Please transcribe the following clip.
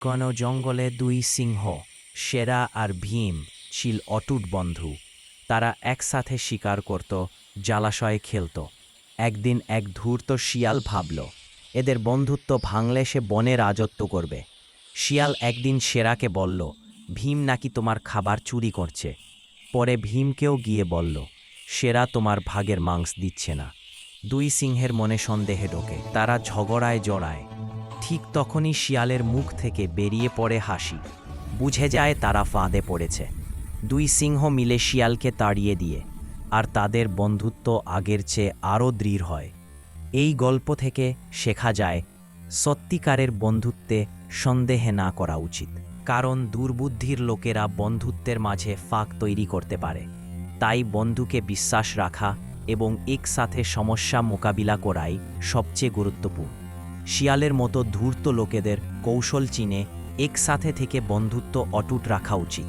ঘন জঙ্গলে দুই সিংহ শেরা আর ভীম ছিল অটুট বন্ধু। তারা একসাথে শিকার করত, জলাশয়ে খেলত। একদিন এক ধূর্ত শিয়াল ভাবল, এদের বন্ধুত্ব ভাঙলে সে বনে রাজত্ব করবে। শিয়াল একদিন শেরাকে বলল, ভীম নাকি তোমার খাবার চুরি করছে। পরে ভীমকেও গিয়ে বলল, শেরা তোমার ভাগের মাংস দিচ্ছে না। দুই সিংহের মনে সন্দেহে ঢোকে, তারা ঝগড়ায় জড়ায়। ঠিক তখনই শিয়ালের মুখ থেকে বেরিয়ে পড়ে হাসি। বুঝে যায় তারা ফাঁদে পড়েছে। দুই সিংহ মিলে শিয়ালকে তাড়িয়ে দিয়ে, আর তাদের বন্ধুত্ব আগের চেয়ে আরও দৃঢ় হয়। এই গল্প থেকে শেখা যায়, সত্যিকারের বন্ধুত্বে সন্দেহ না করা উচিত, কারণ দুর্বুদ্ধির লোকেরা বন্ধুত্বের মাঝে ফাঁক তৈরি করতে পারে। তাই বন্ধুকে বিশ্বাস রাখা এবং একসাথে সমস্যা মোকাবিলা করাই সবচেয়ে গুরুত্বপূর্ণ। শিয়ালের মতো ধূর্ত লোকেদের কৌশল চিনে একসাথে থেকে বন্ধুত্ব অটুট রাখা উচিত।